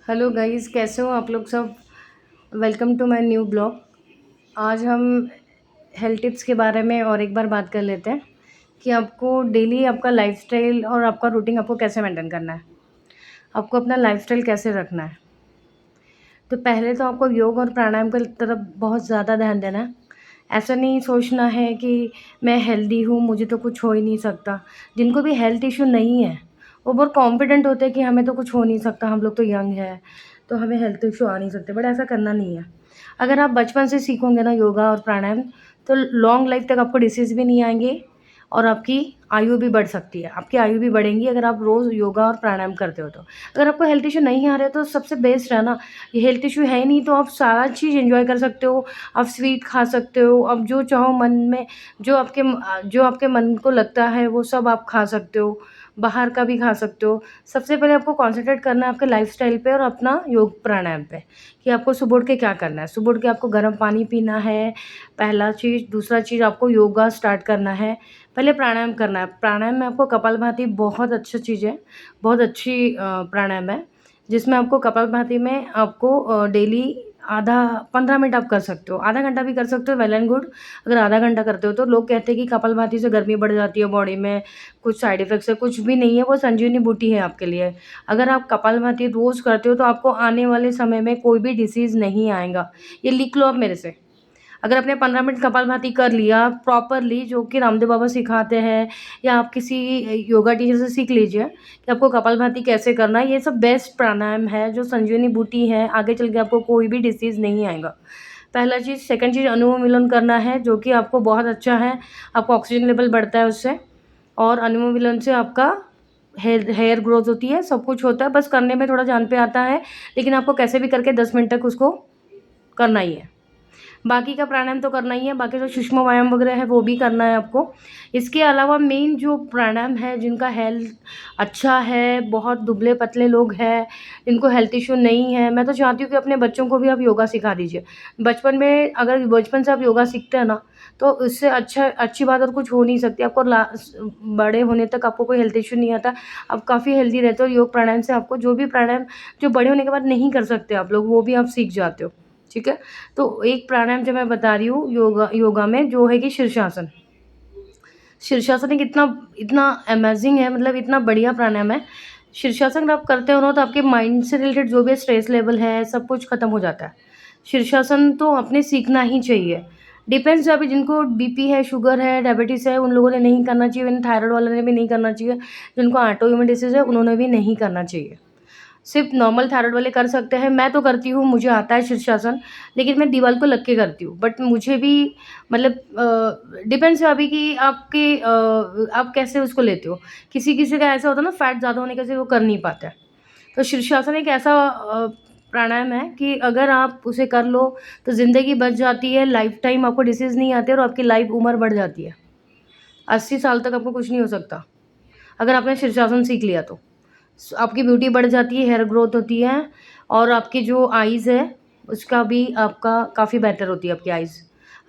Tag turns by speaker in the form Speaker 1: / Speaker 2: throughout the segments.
Speaker 1: Hello guys, कैसे हो आप लोग सब। Welcome to my new blog. आज हम हेल्थ टिप्स के बारे में और एक बार बात कर लेते हैं कि आपको डेली आपका लाइफस्टाइल और आपका रूटीन आपको कैसे मेंटेन करना है, आपको अपना लाइफस्टाइल कैसे रखना है। तो पहले तो आपको योग और प्राणायाम की तरफ बहुत ज़्यादा ध्यान देना है। ऐसा नहीं सोचना है कि मैं हेल्दी हूँ, मुझे तो कुछ हो ही नहीं सकता। जिनको भी हेल्थ इश्यू नहीं है वो बहुत कॉन्फिडेंट होते हैं कि हमें तो कुछ हो नहीं सकता, हम लोग तो यंग है, तो हमें हेल्थ इश्यू आ नहीं सकते। बट ऐसा करना नहीं है। अगर आप बचपन से सीखोगे ना योगा और प्राणायाम, तो लॉन्ग लाइफ तक आपको डिसीज़ भी नहीं आएंगे और आपकी आयु भी बढ़ सकती है। आपकी आयु भी बढ़ेंगी अगर आप रोज़ योगा और प्राणायाम करते हो तो। अगर आपको हेल्थ इश्यू नहीं आ रहे तो सबसे बेस्ट है ना, ये हेल्थ इश्यू है ही नहीं तो आप सारा चीज़ एंजॉय कर सकते हो। आप स्वीट खा सकते हो, आप जो चाहो मन में, जो आपके मन को लगता है वो सब आप खा सकते हो। बाहर का भी खा सकते हो। सबसे पहले आपको कॉन्संट्रेट करना है आपके लाइफस्टाइल पे और अपना योग प्राणायाम पे, कि आपको सुबह उठ के क्या करना है। सुबह उठ के आपको गर्म पानी पीना है, पहला चीज़। दूसरा चीज़, आपको योगा स्टार्ट करना है। पहले प्राणायाम करना है। प्राणायाम में आपको कपालभाति बहुत अच्छी चीज़ है, बहुत अच्छी प्राणायाम है, जिसमें आपको कपालभाति में आपको डेली आधा 15 मिनट आप कर सकते हो, आधा घंटा भी कर सकते हो, वेल एंड गुड। अगर आधा घंटा करते हो तो लोग कहते हैं कि कपालभाति से गर्मी बढ़ जाती है बॉडी में, कुछ साइड इफ़ेक्ट्स है, कुछ भी नहीं है, वो संजीवनी बूटी है आपके लिए। अगर आप कपालभाति रोज़ करते हो तो आपको आने वाले समय में कोई भी डिसीज़ नहीं आएगा। ये लिख लो आप मेरे से। अगर आपने 15 मिनट कपालभाति कर लिया प्रॉपरली, जो कि रामदेव बाबा सिखाते हैं, या आप किसी योगा टीचर से सीख लीजिए कि आपको कपालभाति कैसे करना है। ये सब बेस्ट प्राणायाम है, जो संजीवनी बूटी है, आगे चल के आपको कोई भी डिसीज़ नहीं आएगा। पहला चीज़। सेकंड चीज़, अनुलोम विलोम करना है, जो कि आपको बहुत अच्छा है, आपका ऑक्सीजन लेवल बढ़ता है उससे। और अनुलोम विलोम से आपका हेयर ग्रोथ होती है, सब कुछ होता है, बस करने में थोड़ा जान पे आता है, लेकिन आपको कैसे भी करके 10 मिनट तक उसको करना ही है। बाकी का प्राणायाम तो करना ही है, बाकी जो सूक्ष्म व्यायाम वगैरह है वो भी करना है आपको। इसके अलावा मेन जो प्राणायाम है, जिनका हेल्थ अच्छा है, बहुत दुबले-पतले लोग हैं, जिनको हेल्थ इश्यू नहीं है, मैं तो चाहती हूँ कि अपने बच्चों को भी आप योगा सिखा दीजिए। बचपन में, अगर बचपन से आप योगा सीखते हैं ना, तो उससे अच्छी बात और कुछ हो नहीं सकती। आपको बड़े होने तक आपको कोई हेल्थ इश्यू नहीं आता, आप काफ़ी हेल्दी रहते हो। योग प्राणायाम से आपको जो भी प्राणायाम जो बड़े होने के बाद नहीं कर सकते आप लोग, वो भी आप सीख जाते हो। ठीक है? तो एक प्राणायाम जो मैं बता रही हूँ योगा योगा में, जो है कि शीर्षासन। शीर्षासन एक इतना इतना अमेज़िंग है, मतलब इतना बढ़िया प्राणायाम है। शीर्षासन अगर आप करते हो ना, तो आपके माइंड से रिलेटेड जो भी स्ट्रेस लेवल है, सब कुछ खत्म हो जाता है। शीर्षासन तो आपने सीखना ही चाहिए। डिपेंड्स, अभी जिनको बीपी है, शुगर है, डायबिटीज़ है, उन लोगों ने नहीं करना चाहिए, इवन थायराइड वालों ने भी नहीं करना चाहिए। जिनको ऑटो इम्यून डिसीज़ है, उन्होंने भी नहीं करना चाहिए। सिर्फ़ नॉर्मल थायराइड वाले कर सकते हैं। मैं तो करती हूँ, मुझे आता है शीर्षासन, लेकिन मैं दीवार को लग के करती हूँ। बट मुझे भी, मतलब डिपेंड्स है अभी कि आप कैसे उसको लेते हो। किसी-किसी का ऐसा होता है ना, फैट ज़्यादा होने की वजह से वो कर नहीं पाता है। तो शीर्षासन एक ऐसा प्राणायाम है कि अगर आप उसे कर लो तो ज़िंदगी बच जाती है, लाइफ़ टाइम आपको डिसीज़ नहीं आते और आपकी लाइफ़ उम्र बढ़ जाती है। 80 साल तक आपको कुछ नहीं हो सकता, अगर आपने शीर्षासन सीख लिया तो। आपकी ब्यूटी बढ़ जाती है, हेयर ग्रोथ होती है, और आपकी जो आईज़ है, उसका भी आपका काफ़ी बेटर होती है आपकी आईज़।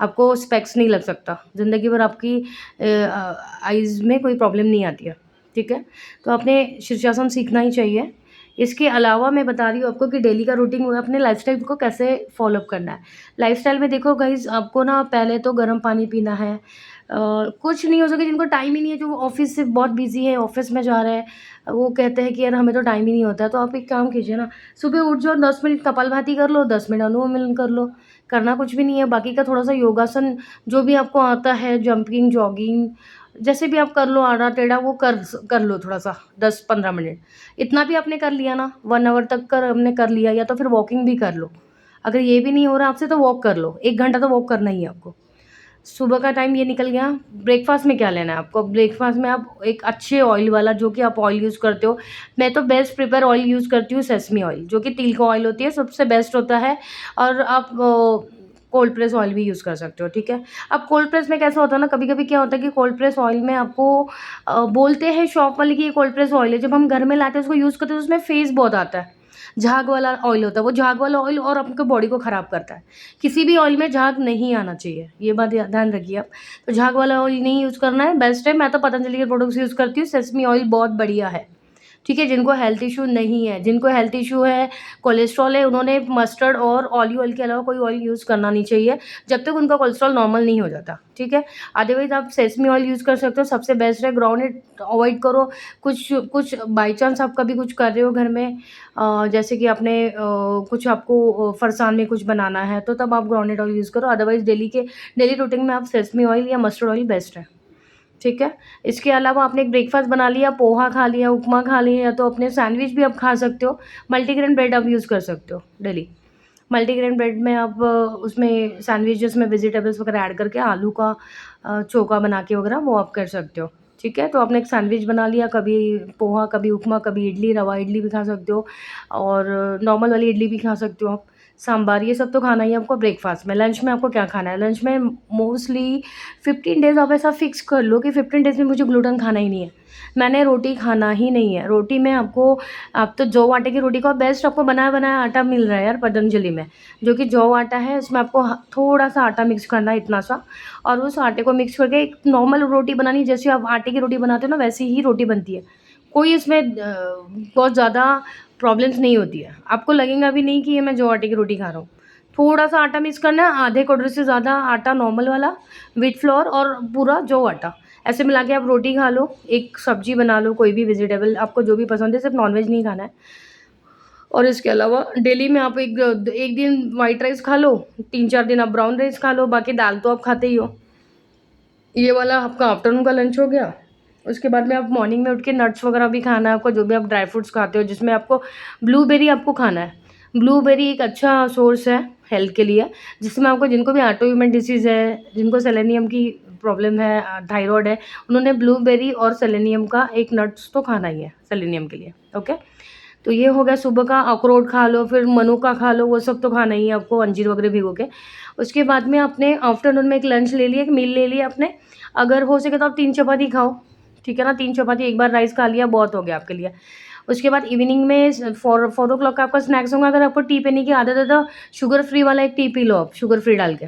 Speaker 1: आपको स्पेक्स नहीं लग सकता। ज़िंदगी भर आपकी आईज़ में कोई प्रॉब्लम नहीं आती है। ठीक है? तो आपने शीर्षासन सीखना ही चाहिए। इसके अलावा मैं बता रही हूँ आपको कि डेली का रूटीन अपने लाइफ़स्टाइल को कैसे फ़ॉलो अप करना है। लाइफ़स्टाइल में देखो गाइज़, आपको ना पहले तो गर्म पानी पीना है। कुछ नहीं हो सके, जिनको टाइम ही नहीं है, जो ऑफ़िस से बहुत बिज़ी है, ऑफ़िस में जा रहे हैं, वो कहते हैं कि यार हमें तो टाइम ही नहीं होता है, तो आप एक काम कीजिए ना, सुबह उठ जाओ, 10 मिनट कपालभाति कर लो, 10 मिनट अनुलोम विलोम कर लो। करना कुछ भी नहीं है, बाकी का थोड़ा-सा योगासन जो भी आपको आता है, जंपिंग, जॉगिंग, जैसे भी आप कर लो, आड़ा-टेढ़ा वो कर लो थोड़ा-सा, 10-15 मिनट। इतना भी आपने कर लिया ना, 1 आवर तक हमने कर लिया, या तो फिर वॉकिंग भी कर लो। अगर ये भी नहीं हो रहा आपसे तो वॉक कर लो, 1 घंटा तो वॉक करना ही है आपको। सुबह का टाइम ये निकल गया। ब्रेकफ़ास्ट में क्या लेना है आपको? ब्रेकफ़ास्ट में आप एक अच्छे ऑयल वाला, जो कि आप ऑयल यूज़ करते हो, मैं तो बेस्ट प्रिपेयर ऑयल यूज़ करती हूँ, सेसमी ऑयल, जो कि तिल का ऑयल होती है, सबसे बेस्ट होता है। और आप कोल्ड प्रेस ऑयल भी यूज़ कर सकते हो, ठीक है? अब कोल्ड प्रेस में कैसा होता है ना, कभी-कभी क्या होता है कि कोल्ड प्रेस ऑयल में आपको बोलते हैं शॉप वाले कि ये कोल्ड प्रेस ऑयल है, जब हम घर में लाते हैं उसको यूज़ करते हैं तो उसमें फेस बहुत आता है। झाग वाला ऑयल होता है, वो झाग वाला ऑयल और आपके बॉडी को ख़राब करता है। किसी भी ऑयल में झाग नहीं आना चाहिए, ये बात ध्यान रखिए आप। तो झाग वाला ऑयल नहीं यूज़ करना है, बेस्ट है। मैं तो पतंजलि के प्रोडक्ट्स यूज़ करती हूँ, सेसमी ऑयल बहुत बढ़िया है। ठीक है? जिनको हेल्थ इश्यू नहीं है, जिनको हेल्थ इश्यू है, कोलेस्ट्रॉल है, उन्होंने मस्टर्ड और ऑलिव ऑयल के अलावा कोई ऑयल यूज़ करना नहीं चाहिए, जब तक उनका कोलेस्ट्रॉल नॉर्मल नहीं हो जाता, ठीक है? अदरवाइज़ आप सेसमी ऑयल यूज़ कर सकते हो, सबसे बेस्ट है। ग्राउंडनट अवॉइड करो। कुछ कुछ बाय चांस आप कभी कुछ कर रहे हो घर में, जैसे कि आपने कुछ आपको फरसान में कुछ बनाना है, तो तब आप ग्राउंडनट ऑयल यूज़ करो। अदरवाइज़ डेली रूटीन में आप सेसमी ऑयल या मस्टर्ड ऑयल बेस्ट है, ठीक है? इसके अलावा आपने एक ब्रेकफ़ास्ट बना लिया, पोहा खा लिया, उपमा खा लिया, या तो अपने सैंडविच भी आप खा सकते हो। मल्टीग्रेन ब्रेड आप यूज़ कर सकते हो डेली। मल्टीग्रेन ब्रेड में आप उसमें सैंडविचेस में वेजिटेबल्स वगैरह ऐड करके आलू का चोखा बना के वगैरह वो आप कर सकते हो, ठीक है? तो आपने एक सैंडविच बना लिया, कभी पोहा, कभी उपमा, कभी इडली, रवा इडली भी खा सकते हो, और नॉर्मल वाली इडली भी खा सकते हो आप। सांभर, ये सब तो खाना ही है आपको ब्रेकफ़ास्ट में। लंच में आपको क्या खाना है? लंच में मोस्टली 15 डेज़ आप ऐसा फ़िक्स कर लो कि 15 डेज़ में मुझे ग्लूटेन खाना ही नहीं है। मैंने रोटी खाना ही नहीं है। रोटी में आपको, आप तो जौ आटे की रोटी खाओ, बेस्ट आपको बनाया-बनाया आटा मिल रहा है यार पतंजलि में, जो कि जौ आटा है, उसमें आपको थोड़ा-सा आटा मिक्स करना है, इतना सा, और उस आटे को मिक्स करके एक नॉर्मल रोटी बनानी है, जैसे आप आटे की रोटी बनाते हो ना, वैसी ही रोटी बनती है। कोई इसमें बहुत ज़्यादा प्रॉब्लम्स नहीं होती है। आपको लगेगा भी नहीं कि ये मैं जौ आटे की रोटी खा रहा हूँ। थोड़ा-सा आटा मिक्स करना है, आधे कटोरे से ज़्यादा आटा नॉर्मल वाला, व्हीट फ्लोर और पूरा जौ आटा, ऐसे मिला के आप रोटी खा लो। एक सब्ज़ी बना लो, कोई भी वेजिटेबल आपको जो भी पसंद है, सिर्फ़ नॉन-वेज नहीं खाना है। और इसके अलावा डेली में आप एक दिन व्हाइट राइस खा लो, 3-4 दिन आप ब्राउन राइस खा लो, बाकी दाल तो आप खाते ही हो। ये वाला आपका आफ्टरनून का लंच हो गया। उसके बाद में आप मॉर्निंग में उठ के नट्स वगैरह भी खाना है आपको, जो भी आप ड्राई फ्रूट्स खाते हो, जिसमें आपको ब्लूबेरी आपको खाना है। ब्लूबेरी एक अच्छा सोर्स है हेल्थ के लिए, जिसमें आपको, जिनको भी ऑटो इम्यून डिसीज़ है, जिनको सेलेनियम की प्रॉब्लम है, थायरॉइड है, उन्होंने ब्लूबेरी और सेलेनियम का एक नट्स तो खाना ही है सेलेनियम के लिए, ओके? तो ये हो गया सुबह का। अखरोट खा लो, फिर मनुका खा लो, वो सब तो खाना ही है आपको, अंजीर वगैरह भिगो के। उसके बाद में आपने आफ्टरनून में एक लंच ले लिया, एक मील ले लिया आपने। अगर हो सके तो आप 3 चपाती खाओ, ठीक है ना? 3 चपाती, एक बार राइस खा लिया बहुत हो गया आपके लिए। उसके बाद इवनिंग में 4 ओ क्लॉक का आपका स्नैक्स होगा। अगर आपको टी पीने की आदत है तो शुगर फ्री वाला एक टी पी लो आप, शुगर फ्री डाल के,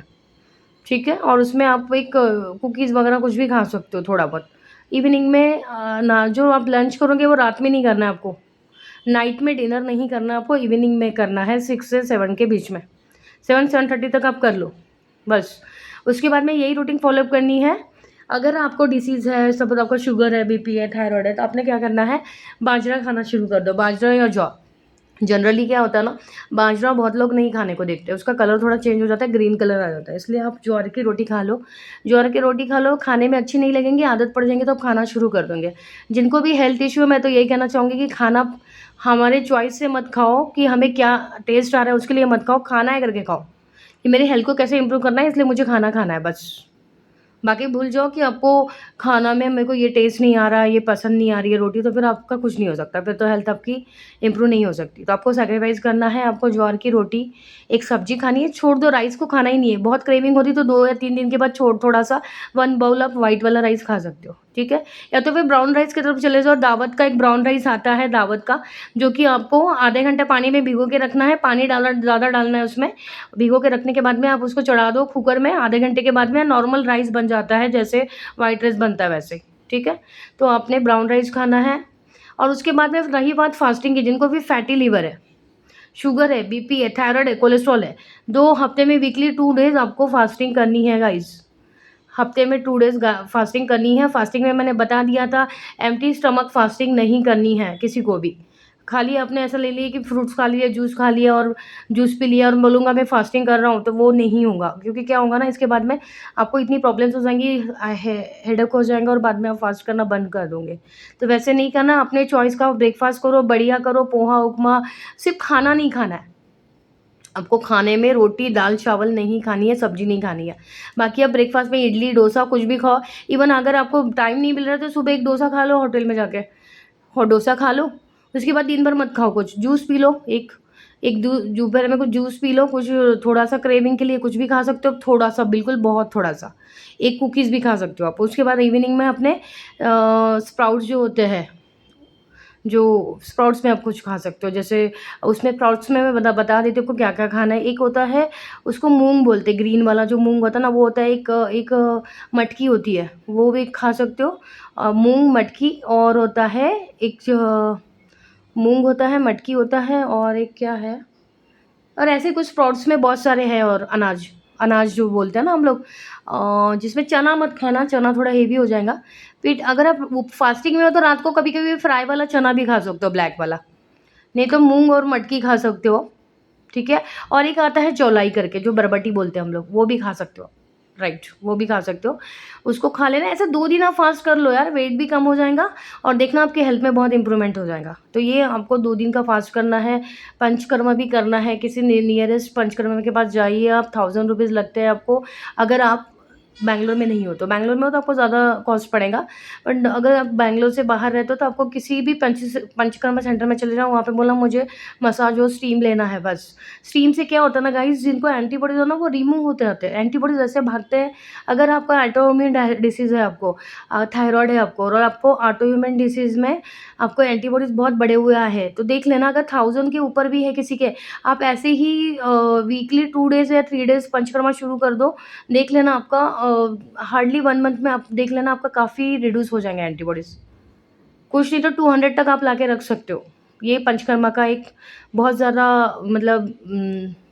Speaker 1: ठीक है? और उसमें आप एक कुकीज़ वगैरह कुछ भी खा सकते हो थोड़ा बहुत। इवनिंग में ना, जो आप लंच करोगे वो रात में नहीं करना है आपको। नाइट में डिनर नहीं करना आपको, इवनिंग में करना है 6 से 7 के बीच में। 7-7:30 तक आप कर लो, बस। उसके बाद में यही रूटीन फ़ॉलो-अप करनी है। अगर आपको डिसीज़ है, सपोज़ आपको शुगर है, बीपी है, थायरॉइड है, तो आपने क्या करना है, बाजरा खाना शुरू कर दो, बाजरा या जौ। जनरली क्या होता है ना, बाजरा बहुत लोग नहीं खाने को देखते, उसका कलर थोड़ा चेंज हो जाता है, ग्रीन कलर आ जाता है, इसलिए आप ज्वार की रोटी खा लो। ज्वार की रोटी खा लो, खाने में अच्छी नहीं लगेंगी, आदत पड़ जाएँगी तो आप खाना शुरू कर दोगे। जिनको भी हेल्थ इश्यू है, मैं तो यही कहना चाहूँगी कि खाना हमारे चॉइस से मत खाओ, कि हमें क्या टेस्ट आ रहा है उसके लिए मत खाओ, खाना है करके खाओ, कि मेरी हेल्थ को कैसे इम्प्रूव करना है, इसलिए मुझे खाना खाना है बस। बाकी भूल जाओ कि आपको खाना में मेरे को ये टेस्ट नहीं आ रहा है, ये पसंद नहीं आ रही है रोटी, तो फिर आपका कुछ नहीं हो सकता, फिर तो हेल्थ आपकी इम्प्रूव नहीं हो सकती। तो आपको सैक्रिफाइस करना है, आपको ज्वार की रोटी, एक सब्जी खानी है, छोड़ दो, राइस को खाना ही नहीं है। बहुत क्रेविंग होती तो 2 या 3 दिन के बाद छोड़, थोड़ा-सा 1 बाउल आप व्हाइट वाला राइस खा सकते हो, ठीक है? या तो फिर ब्राउन राइस की तरफ चले जाओ। दावत का एक ब्राउन राइस आता है दावत का, जो कि आपको आधे घंटे पानी में भिगो के रखना है, पानी डालना ज़्यादा डालना है उसमें। भिगो के रखने के बाद में आप उसको चढ़ा दो कुकर में, आधे घंटे के बाद में नॉर्मल राइस बन जाता है, जैसे व्हाइट राइस बनता है वैसे, ठीक है? तो आपने ब्राउन राइस खाना है। और उसके बाद में रही बात फास्टिंग की, जिनको भी फैटी लिवर है, शुगर है, बीपी है, थायरॉइड है, कोलेस्ट्रॉल है, 2 हफ्ते में वीकली 2 डेज़ आपको फास्टिंग करनी है गाइज़। हफ्ते में 2 डेज़ फास्टिंग करनी है। फास्टिंग में मैंने बता दिया था, एम्प्टी स्टमक फास्टिंग नहीं करनी है किसी को भी। खाली आपने ऐसा ले लिया कि फ्रूट्स खा लिए, जूस खा लिया और जूस पी लिया और बोलूँगा मैं फास्टिंग कर रहा हूँ, तो वो नहीं होगा। क्योंकि क्या होगा ना, इसके बाद में आपको इतनी प्रॉब्लम्स हो जाएँगी, हेडेक हो जाएगा और बाद में आप फास्ट करना बंद कर दोगे। तो वैसे नहीं करना, अपने चॉइस का ब्रेकफ़ास्ट करो, बढ़िया करो, पोहा, उपमा, सिर्फ़ खाना नहीं खाना है। आपको खाने में रोटी, दाल, चावल नहीं खानी है, सब्ज़ी नहीं खानी है। बाकी आप ब्रेकफ़ास्ट में इडली, डोसा कुछ भी खाओ। इवन अगर आपको टाइम नहीं मिल रहा है तो सुबह एक डोसा खा लो होटल में जाके, और डोसा खा लो। उसके बाद दिन भर मत खाओ कुछ, जूस पी लो, एक एक दू दोपहर में कुछ जूस पी लो, कुछ थोड़ा-सा क्रेविंग के लिए कुछ भी खा सकते हो, थोड़ा-सा, बिल्कुल बहुत थोड़ा-सा। एक कुकीज़ भी खा सकते हो आप। उसके बाद इवनिंग में अपने स्प्राउट्स जो होते हैं, जो स्प्राउट्स में आप कुछ खा सकते हो, जैसे उसमें स्प्राउट्स में मैं बता देती हूँ आपको क्या-क्या खाना है। एक होता है, उसको मूँग बोलते हैं, ग्रीन वाला जो मूँग होता है ना, वो होता है एक एक मटकी होती है, वो भी खा सकते हो। मूँग, मटकी, और होता है एक मूंग होता है, मटकी होता है और एक क्या है, और ऐसे कुछ स्प्राउट्स में बहुत सारे हैं, और अनाज, अनाज जो बोलते हैं ना हम लोग, जिसमें चना मत खाना, चना थोड़ा हेवी हो जाएगा। फिर अगर आप वो फास्टिंग में हो तो रात को कभी-कभी फ्राई वाला चना भी खा सकते हो, ब्लैक वाला। नहीं तो मूँग और मटकी खा सकते हो, ठीक है? और एक आता है चौलाई करके, जो बरबटी बोलते हैं हम लोग, वो भी खा सकते हो। राइट, वो भी खा सकते हो। उसको खा लेना, ऐसे 2 दिन आप फ़ास्ट कर लो यार, वेट भी कम हो जाएगा और देखना आपकी हेल्थ में बहुत इम्प्रूवमेंट हो जाएगा। तो ये आपको 2 दिन का फ़ास्ट करना है, पंचकर्मा भी करना है, किसी नियरेस्ट पंचकर्मा के पास जाइए आप, ₹1000 लगते हैं आपको। अगर आप बैंगलोर में नहीं हो तो, बैंगलोर में हो तो आपको ज़्यादा कॉस्ट पड़ेगा, बट अगर आप बैंगलोर से बाहर रहते हो तो आपको किसी भी पंचकर्मा सेंटर में चले जाओ, वहाँ पे बोला मुझे मसाज और स्टीम लेना है बस। स्टीम से क्या होता है ना गाइस, जिनको एंटीबॉडीज़ हो ना वो रिमूव होते रहते हैं, एंटीबॉडीज़ ऐसे भागते हैं। अगर आपका ऑटोइम्यून डिसीज़ है, आपको थायराइड है आपको, और आपको ऑटोइम्यून डिसीज़ में आपको एंटीबॉडीज़ बहुत बढ़े हुए हैं, तो देख लेना अगर 1000 के ऊपर भी है किसी के, आप ऐसे ही वीकली 2 डेज़ या 3 डेज़ पंचकर्मा शुरू कर दो। देख लेना आपका हार्डली 1 मंथ में आप देख लेना आपका काफ़ी रिड्यूस हो जाएँगे एंटीबॉडीज़। कुछ नहीं तो 200 तक आप लाके रख सकते हो। ये पंचकर्मा का एक बहुत ज़्यादा मतलब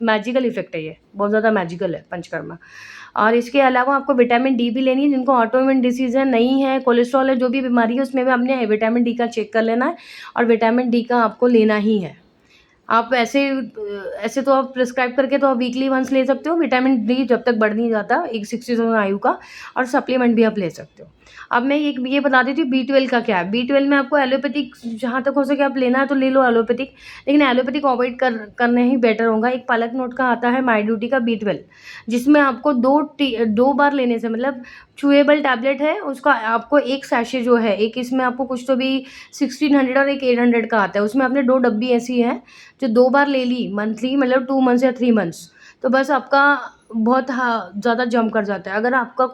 Speaker 1: मैजिकल इफ़ेक्ट है ये, बहुत ज़्यादा मैजिकल है पंचकर्मा। और इसके अलावा आपको विटामिन डी भी लेनी है, जिनको ऑटोइम्यून डिसीज़ है, नहीं है, कोलेस्ट्रॉल है, जो भी बीमारी है उसमें भी आपने विटामिन डी का चेक कर लेना है, और विटामिन डी का आपको लेना ही है। आप ऐसे तो आप प्रिस्क्राइब करके तो आप वीकली वन्स ले सकते हो, विटामिन डी जब तक बढ़ नहीं जाता एक 67 आयु का, और सप्लीमेंट भी आप ले सकते हो। अब मैं एक ये बता देती हूँ बी12 का क्या है। बी12 में आपको एलोपैथिक जहाँ तक हो सके आप लेना है तो ले लो एलोपैथिक, लेकिन एलोपैथिक अवॉइड करना ही बेटर होगा। एक पलक नोट का आता है माई ड्यूटी का बी12, जिसमें आपको 2 बार लेने से, मतलब चूएबल टैबलेट है उसका, आपको एक सैशे जो है, एक इसमें आपको कुछ तो भी 1600 और एक 800 का आता है, उसमें आपने 2 डब्बी ऐसी है जो 2 बार ले ली मंथली, मतलब 2 मंथ्स या 3 मंथ्स, तो बस आपका बहुत ज़्यादा जंप कर जाता है। अगर आपका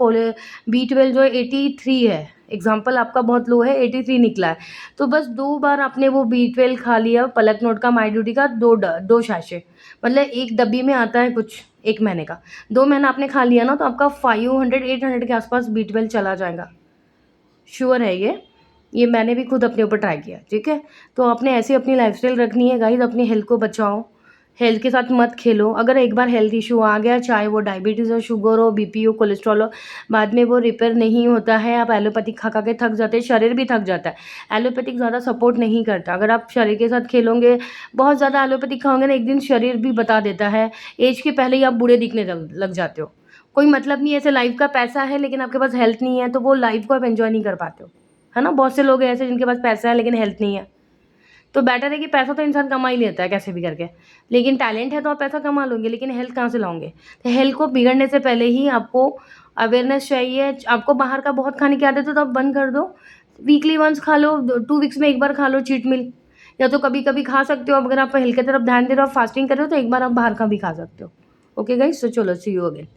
Speaker 1: बी12 जो है 83 है, एग्ज़ाम्पल आपका बहुत लो है, 83 निकला है, तो बस 2 बार आपने वो बी12 खा लिया, पलक नोट का माई ड्यूटी का 2 सैशे, मतलब एक डब्बी में आता है कुछ 1 महीने का। 2 महीना आपने खा लिया ना तो आपका 500-800 के आस-पास बी12 चला जाएगा। श्योर है ये मैंने भी खुद अपने ऊपर ट्राई किया, ठीक है? तो आपने ऐसे अपनी लाइफ़स्टाइल रखनी है गाइज़, अपनी हेल्थ को बचाओ, हेल्थ के साथ मत खेलो। अगर एक बार हेल्थ इश्यू आ गया, चाहे वो डायबिटीज़ हो, शुगर हो, बीपी हो, कोलेस्ट्रॉल हो, बाद में वो रिपेयर नहीं होता है। आप एलोपैथिक खा-खा के थक जाते हैं, शरीर भी थक जाता है। एलोपैथिक ज़्यादा सपोर्ट नहीं करता। अगर आप शरीर के साथ खेलोगे, बहुत ज़्यादा एलोपैथिक खाओगे ना, एक दिन शरीर भी बता देता है, एज के पहले ही आप बूढ़े दिखने लग जाते हो। कोई मतलब नहीं है, ऐसे लाइफ़ का पैसा है लेकिन आपके पास हेल्थ नहीं है, तो वो लाइफ़ को आप एन्जॉय नहीं कर पाते हो। है ना? बहुत से लोग हैं ऐसे जिनके पास पैसा है लेकिन हेल्थ नहीं है। तो बेटर है कि पैसा तो इंसान कमा ही लेता है कैसे भी करके, लेकिन टैलेंट है तो आप पैसा कमा लोगे, लेकिन हेल्थ कहाँ से लाओगे? तो हेल्थ को बिगड़ने से पहले ही आपको अवेयरनेस चाहिए। आपको बाहर का बहुत खाने की आदत है तो आप बंद कर दो। वीकली वन्स खा लो, 2 वीक्स में 1 बार खा लो चीट मील, या तो कभी-कभी खा सकते हो। अगर आप हेल्थ की तरफ ध्यान दे रहे हो, फास्टिंग कर रहे हो, तो एक बार आप बाहर का भी खा सकते हो। ओके गाइस, तो चलो सी यू अगेन।